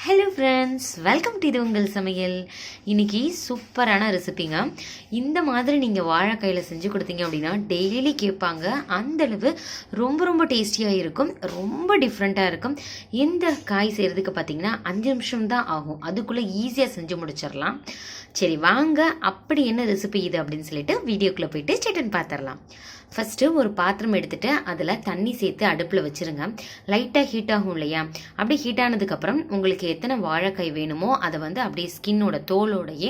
Hello friends, welcome to இது உங்கள் சமையல். இன்றைக்கி சூப்பரான ரெசிபிங்க. இந்த மாதிரி நீங்கள் வாழைக்காயில் செஞ்சு கொடுத்தீங்க அப்படின்னா டெய்லி கேட்பாங்க. அந்தளவு ரொம்ப ரொம்ப டேஸ்டியாக இருக்கும், ரொம்ப டிஃப்ரெண்ட்டாக இருக்கும். இந்த காய் செய்கிறதுக்கு பார்த்திங்கன்னா 5 நிமிஷம் தான் ஆகும். அதுக்குள்ளே ஈஸியாக செஞ்சு முடிச்சிடலாம். சரி வாங்க, அப்படி என்ன ரெசிபி இது அப்படின்னு சொல்லிட்டு வீடியோக்குள்ளே போயிட்டு சட்டன் பார்த்துடலாம். ஃபஸ்ட்டு ஒரு பாத்திரம் எடுத்துகிட்டு அதில் தண்ணி சேர்த்து அடுப்பில் வச்சுருங்க. லைட்டாக ஹீட் ஆகும் இல்லையா? அப்படி ஹீட் ஆனதுக்கப்புறம் உங்களுக்கு எத்தனை வாழைக்காய் வேணுமோ அதை வந்து அப்படியே ஸ்கின்னோட தோலோடையே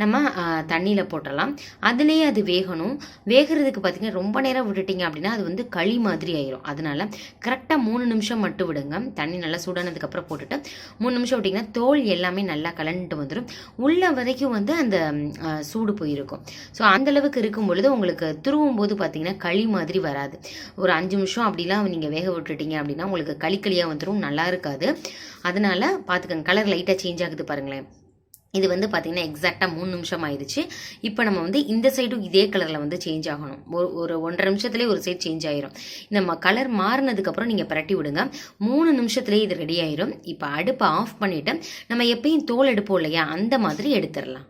நம்ம தண்ணியில் போட்டுடலாம். அதுலேயே அது வேகணும். வேகிறதுக்கு பார்த்திங்கன்னா ரொம்ப நேரம் விட்டுட்டிங்க அப்படின்னா அது வந்து களி மாதிரி ஆயிரும். அதனால் கரெக்டாக 3 நிமிஷம் மட்டும் விடுங்க. தண்ணி நல்லா சூடானதுக்கப்புறம் போட்டுட்டு 3 நிமிஷம் விட்டிங்கன்னா தோல் எல்லாமே நல்லா கலந்துட்டு வந்துடும். உள்ள வரைக்கும் வந்து அந்த சூடு போயிருக்கும். ஸோ அந்தளவுக்கு இருக்கும் பொழுது உங்களுக்கு துருவும் போது பார்த்திங்கன்னா களி மாதிரி வராது. ஒரு 5 நிமிஷம் அப்படிலாம் நீங்கள் வேக விட்டுட்டீங்க அப்படின்னா உங்களுக்கு களியாக வந்துடும், நல்லா இருக்காது. அதனால் பார்த்துக்கங்க. கலர் லைட்டாக சேஞ்ச் ஆகுது பாருங்களேன். இது வந்து பார்த்திங்கன்னா எக்ஸாக்டாக 3 நிமிஷம் ஆயிடுச்சு. இப்போ நம்ம வந்து இந்த சைடும் இதே கலரில் வந்து சேஞ்ச் ஆகணும். ஒரு 1.5 நிமிஷத்துலேயே ஒரு சைடு சேஞ்ச் ஆயிரும். இந்த கலர் மாறினதுக்கப்புறம் நீங்கள் பரட்டி விடுங்க. 3 நிமிஷத்துலேயே இது ரெடி ஆயிரும். இப்போ அடுப்பை ஆஃப் பண்ணிவிட்டு நம்ம எப்பயும் தோல் எடுப்போம் இல்லையா, அந்த மாதிரி எடுத்துடலாம்.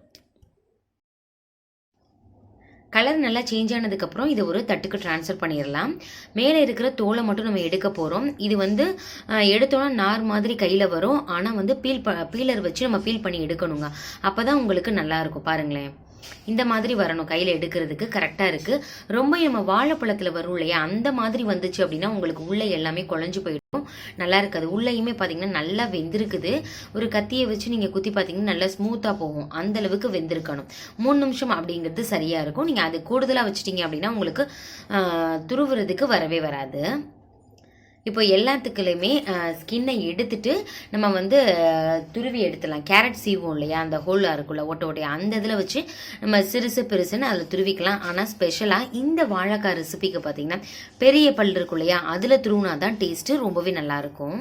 கலர் நல்லா சேஞ்ச் ஆனதுக்கப்புறம் இதை ஒரு தட்டுக்கு ட்ரான்ஸ்ஃபர் பண்ணிடலாம். மேலே இருக்கிற தோலை மட்டும் நம்ம எடுக்க போகிறோம். இது வந்து எடுத்தோன்னா நார் மாதிரி கையில் வரும். ஆனால் வந்து பீலர் வச்சு நம்ம பீல் பண்ணி எடுக்கணுங்க. அப்போ தான் உங்களுக்கு நல்லாயிருக்கும். பாருங்களேன், இந்த மாதிரி வரணும். கையில் எடுக்கிறதுக்கு கரெக்டாக இருக்குது. ரொம்ப நம்ம வாழைப்பழத்தில் வரும் இல்லையா, அந்த மாதிரி வந்துச்சு அப்படின்னா உங்களுக்கு உள்ளே எல்லாமே குழஞ்சு போயிடும், நல்லா இருக்காது. உள்ளேயுமே பார்த்தீங்கன்னா நல்லா வெந்திருக்குது. ஒரு கத்தியை வச்சு நீங்கள் குத்தி பார்த்தீங்கன்னா நல்லா ஸ்மூத்தாக போகும். அந்த அளவுக்கு வெந்திருக்கணும். 3 நிமிஷம் அப்படிங்கிறது சரியாக இருக்கும். நீங்கள் அது கூடுதலாக வச்சுட்டீங்க அப்படின்னா உங்களுக்கு துருவுறதுக்கு வரவே வராது. இப்போ எல்லாத்துக்குலையுமே ஸ்கின்னை எடுத்துட்டு நம்ம வந்து துருவி எடுத்துடலாம். கேரட் சீவும் இல்லையா, அந்த ஹோலாக இருக்குல்ல ஓட்ட ஓட்டையா, அந்த இதில் வச்சு நம்ம சிறுசு பெருசுன்னு அதில் துருவிக்கலாம். ஆனால் ஸ்பெஷலாக இந்த வாழைக்காய் ரெசிபிக்கு பார்த்தீங்கன்னா பெரிய பல் இருக்கும் இல்லையா, அதில் துருவினா தான் டேஸ்ட்டு ரொம்பவே நல்லாயிருக்கும்.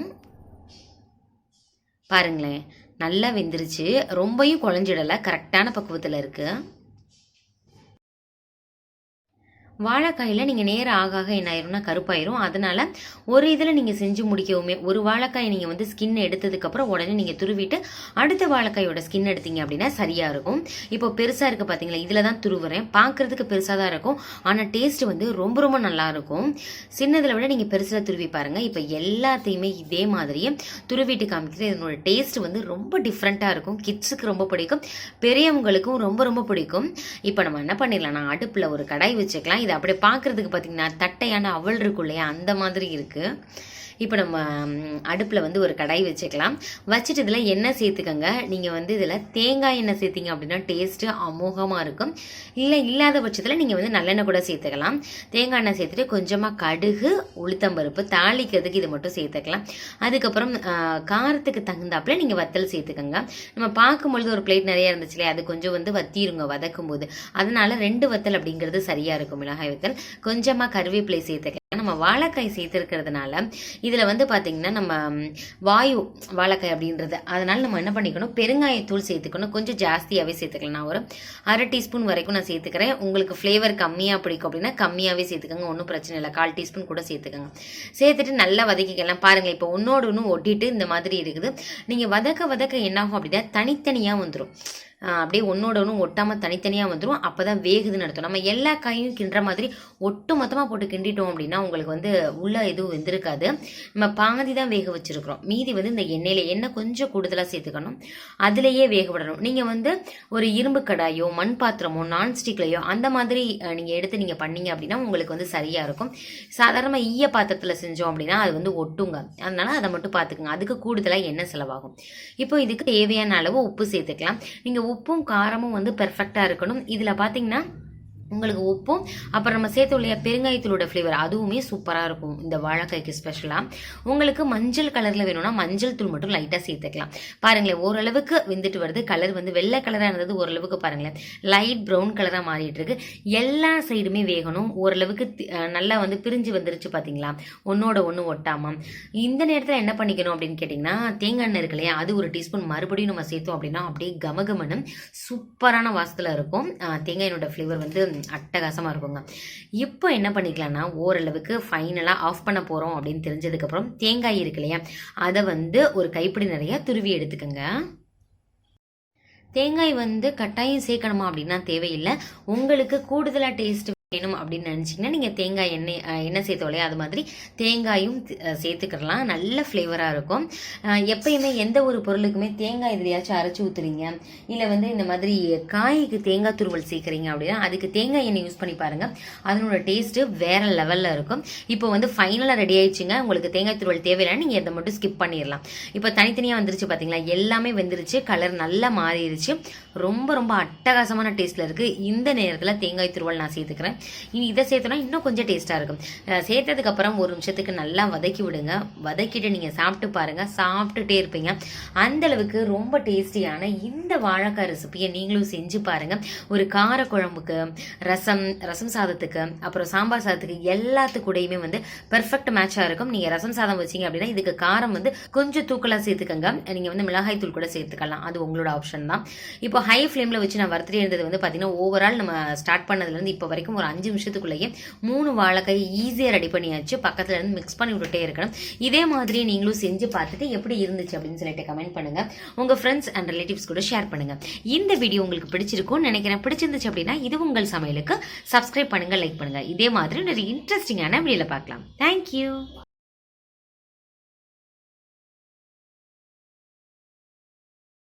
பாருங்களேன், நல்லா வெந்துருச்சு. ரொம்பையும் குழஞ்சிடலை, கரெக்டான பக்குவத்தில் இருக்குது. வாழைக்காயில் நீங்கள் நேரம் ஆக என்ன ஆயிரும்னா கருப்பாயிரும். அதனால் ஒரு இதில் நீங்கள் செஞ்சு முடிக்கவுமே, ஒரு வாழைக்காயை நீங்கள் வந்து ஸ்கின் எடுத்ததுக்கப்புறம் உடனே நீங்கள் துருவிட்டு அடுத்த வாழைக்காயோட ஸ்கின் எடுத்தீங்க அப்படின்னா சரியாக இருக்கும். இப்போ பெருசாக இருக்குது பார்த்தீங்களா, இதில் தான் துருவுறேன். பார்க்குறதுக்கு பெருசாக தான் இருக்கும், ஆனால் டேஸ்ட்டு வந்து ரொம்ப ரொம்ப நல்லாயிருக்கும். சின்னதில் விட நீங்கள் பெருசில் துருவி பாருங்கள். இப்போ எல்லாத்தையுமே இதே மாதிரியே துருவிட்டு காமிக்கிறது. இதனோட டேஸ்ட் வந்து ரொம்ப டிஃப்ரெண்ட்டாக இருக்கும். கிட்ஸுக்கு ரொம்ப பிடிக்கும், பெரியவங்களுக்கும் ரொம்ப ரொம்ப பிடிக்கும். இப்போ நம்ம என்ன பண்ணிடலாம், நான் அடுப்பில் ஒரு கடாய் வச்சுக்கலாம். இது அப்படியே பார்க்குறதுக்கு பார்த்தீங்கன்னா தட்டையான அவல் இருக்கும் இல்லையா, அந்த மாதிரி இருக்குது. இப்போ நம்ம அடுப்பில் வந்து ஒரு கடாய் வச்சுக்கலாம். வச்சுட்டு இதில் எண்ணெய் சேர்த்துக்கங்க. நீங்கள் வந்து இதில் தேங்காய் எண்ணெய் சேர்த்திங்க அப்படின்னா டேஸ்ட்டு அமோகமாக இருக்கும். இல்லாத பட்சத்தில் நீங்கள் வந்து நல்லெண்ணெய் கூட சேர்த்துக்கலாம். தேங்காய் எண்ணெய் சேர்த்துட்டு கொஞ்சமாக கடுகு, உளுத்தம்பருப்பு தாளிக்கிறதுக்கு இது மட்டும் சேர்த்துக்கலாம். அதுக்கப்புறம் காரத்துக்கு தகுந்தாப்புல நீங்கள் வத்தல் சேர்த்துக்கோங்க. நம்ம பார்க்கும்பொழுது ஒரு பிளேட் நிறையா இருந்துச்சு இல்லையா, அது கொஞ்சம் வந்து வத்திருங்க வதக்கும் போது. அதனால் 2 வத்தல் அப்படிங்கிறது சரியாக இருக்கும். மிளகாய் வத்தல், கொஞ்சமாக கருவேப்பிலை சேர்த்துக்கலாம். நம்ம வாழைக்காய் சேர்த்துருக்கிறதுனால இதில் வந்து பார்த்திங்கன்னா நம்ம வாயு வாழைக்காய் அப்படின்றது, அதனால் நம்ம என்ன பண்ணிக்கணும், பெருங்காயத்தூள் சேர்த்துக்கணும். கொஞ்சம் ஜாஸ்தியாகவே சேர்த்துக்கலாம். நான் ஒரு 1/2 டீஸ்பூன் வரைக்கும் நான் சேர்த்துக்கிறேன். உங்களுக்கு ஃப்ளேவர் கம்மியாக பிடிக்கும் அப்படின்னா கம்மியாகவே சேர்த்துக்கோங்க, ஒன்றும் பிரச்சனை இல்லை. 1/4 டீஸ்பூன் கூட சேர்த்துக்கோங்க. சேர்த்துட்டு நல்லா வதக்கிக்கலாம். பாருங்கள், இப்போ ஒன்னோடு ஒன்று ஒட்டிட்டு இந்த மாதிரி இருக்குது. நீங்கள் வதக்க என்னாகும் அப்படின்னா தனித்தனியாக வந்துடும். அப்படியே ஒன்றோட ஒன்று ஒட்டாமல் தனித்தனியாக வந்துடும். அப்போ தான் வேகுதுன்னு அர்த்தம். நம்ம எல்லா காயும் கிண்டுற மாதிரி ஒட்டு மொத்தமாக போட்டு கிண்டிட்டோம் அப்படின்னா உங்களுக்கு வந்து உள்ளே எதுவும் வெந்திருக்காது. நம்ம பாதி தான் வேக வச்சுருக்கிறோம். மீதி வந்து இந்த எண்ணெய் கொஞ்சம் கூடுதலாக சேர்த்துக்கணும். அதிலேயே வேக விடணும். நீங்கள் வந்து ஒரு இரும்பு கடாயோ மண் பாத்திரமோ நான்ஸ்டிக்லையோ அந்த மாதிரி நீங்கள் எடுத்து நீங்கள் பண்ணீங்க அப்படின்னா உங்களுக்கு வந்து சரியாக இருக்கும். சாதாரணமாக ஈய பாத்திரத்தில் செஞ்சோம் அப்படின்னா அது வந்து ஒட்டுங்க. அதனால் அதை மட்டும் பார்த்துக்குங்க. அதுக்கு கூடுதலாக எண்ணெய் செலவாகும். இப்போ இதுக்கு தேவையான அளவு உப்பு சேர்த்துக்கலாம். நீங்கள் உப்பும் காரமும் வந்து பெர்ஃபெக்டாக இருக்கணும். இதில் பார்த்தீங்கன்னா உங்களுக்கு உப்பும் அப்புறம் நம்ம சேர்த்து இல்லையா பெருங்காயத்தூளோட ஃப்ளேவர், அதுவுமே சூப்பராக இருக்கும் இந்த வாழைக்காய்க்கு ஸ்பெஷலாக. உங்களுக்கு மஞ்சள் கலரில் வேணும்னா மஞ்சள் தூள் மட்டும் லைட்டாக சேர்த்துக்கலாம். பாருங்களேன், ஓரளவுக்கு வெந்துட்டு வருது. கலர் வந்து வெள்ளை கலராக இருந்தது, ஓரளவுக்கு பாருங்களேன் லைட் ப்ரௌன் கலராக மாறிட்டு இருக்கு. எல்லா சைடுமே வேகணும். ஓரளவுக்கு நல்லா வந்து பிரிஞ்சு வந்துருச்சு பார்த்தீங்களா, ஒன்றோட ஒன்று ஒட்டாமல். இந்த நேரத்தில் என்ன பண்ணிக்கணும் அப்படின்னு கேட்டிங்கன்னா, தேங்காய் எண்ணெய் இருக்கு இல்லையா, அது 1 டீஸ்பூன் மறுபடியும் நம்ம சேர்த்தோம் அப்படின்னா அப்படியே கமகமனும் சூப்பரான வாசத்தில் இருக்கும். தேங்காய் எண்ணெயோட ஃப்ளேவர் வந்து அட்டகாசமாக இருக்குங்க. இப்போ என்ன பண்ணிக்கலாம்னா ஓரளவுக்கு ஃபைனலாக ஆஃப் பண்ண போகிறோம் அப்படின்னு தெரிஞ்சதுக்கப்புறம் தேங்காய் இருக்கு இல்லையா, அதை வந்து ஒரு கைப்பிடி நிறைய துருவி எடுத்துக்கோங்க. தேங்காய் வந்து கட்டாயம் சேர்க்கணுமா அப்படின்னா தேவையில்லை. உங்களுக்கு கூடுதலாக டேஸ்ட் வேணும் அப்படின்னு நினச்சிங்கன்னா நீங்கள் தேங்காய் எண்ணெய் சேர்த்தோலையே அது மாதிரி தேங்காயும் சேர்த்துக்கலாம். நல்ல ஃப்ளேவராக இருக்கும். எப்பயுமே எந்த ஒரு பொருளுக்குமே தேங்காய் எதிரியாச்சும் அரைச்சி ஊற்றுறீங்க, இல்லை வந்து இந்த மாதிரி காய்க்கு தேங்காய் துருவல் சேர்க்குறீங்க அப்படின்னா அதுக்கு தேங்காய் எண்ணெய் யூஸ் பண்ணி பாருங்கள். அதனோட டேஸ்ட்டு வேறு லெவலில் இருக்கும். இப்போ வந்து ஃபைனலாக ரெடி ஆயிடுச்சுங்க. உங்களுக்கு தேங்காய் துருவல் தேவையில்லைன்னு நீங்கள் இதை மட்டும் ஸ்கிப் பண்ணிடலாம். இப்போ தனித்தனியாக வந்துருச்சு பார்த்தீங்களா, எல்லாமே வெந்துருச்சு, கலர் நல்லா மாறிடுச்சு, ரொம்ப ரொம்ப அட்டகாசமான டேஸ்ட்டில் இருக்குது. இந்த நேரத்தில் தேங்காய் துருவல் நான் சேர்த்துக்கிறேன். இனி இதை சேர்த்தோன்னா இன்னும் கொஞ்சம் டேஸ்ட்டாக இருக்கும். சேர்த்ததுக்கப்புறம் ஒரு நிமிஷத்துக்கு நல்லா வதக்கி விடுங்க. வதக்கிட்டு நீங்கள் சாப்பிட்டு பாருங்கள், சாப்பிட்டுட்டே இருப்பீங்க. அந்தளவுக்கு ரொம்ப டேஸ்டியான இந்த வாழைக்காய் ரெசிபியை நீங்களும் செஞ்சு பாருங்கள். ஒரு கார குழம்புக்கு, ரசம் சாதத்துக்கு, அப்புறம் சாம்பார் சாதத்துக்கு எல்லாத்துக்கூடையுமே வந்து பெர்ஃபெக்ட் மேட்சாக இருக்கும். நீங்கள் ரசம் சாதம் வச்சிங்க அப்படின்னா இதுக்கு காரம் வந்து கொஞ்சம் தூக்கலாக சேர்த்துக்கங்க. நீங்கள் வந்து மிளகாய் தூள் கூட சேர்த்துக்கலாம், அது உங்களோட ஆப்ஷன் தான். இப்போ ஹை ஃப்ளேமில் வச்சு நான் வறுத்துட்டே இருந்தது வந்து பார்த்தீங்கன்னா ஓவரால் நம்ம ஸ்டார்ட் பண்ணதுலேருந்து இப்போ வரைக்கும் ஒரு 5 நிமிஷத்துக்குள்ளேயே 3 வாழைக்காய் ஈஸியாக ரெடி பண்ணியாச்சு. பக்கத்துல இருந்து மிக்ஸ் பண்ணி விட்டுட்டே இருக்கணும். இதே மாதிரி நீங்களும் செஞ்சு பார்த்துட்டு எப்படி இருந்துச்சு அப்படின்னு சொல்லிட்டு கமெண்ட் பண்ணுங்க. உங்க ஃப்ரெண்ட்ஸ் அண்ட் ரிலேட்டிவ்ஸ் கூட ஷேர் பண்ணுங்க. இந்த வீடியோ உங்களுக்கு பிடிச்சிருக்கும்னு நினைக்கிறேன். பிடிச்சிருந்துச்சு அப்படின்னா இது உங்கள் சமையலுக்கு சப்ஸ்கிரைப் பண்ணுங்க, லைக் பண்ணுங்க. இதே மாதிரி நிறைய இன்ட்ரெஸ்டிங்கான வீடியோல பார்க்கலாம். தேங்க்யூ.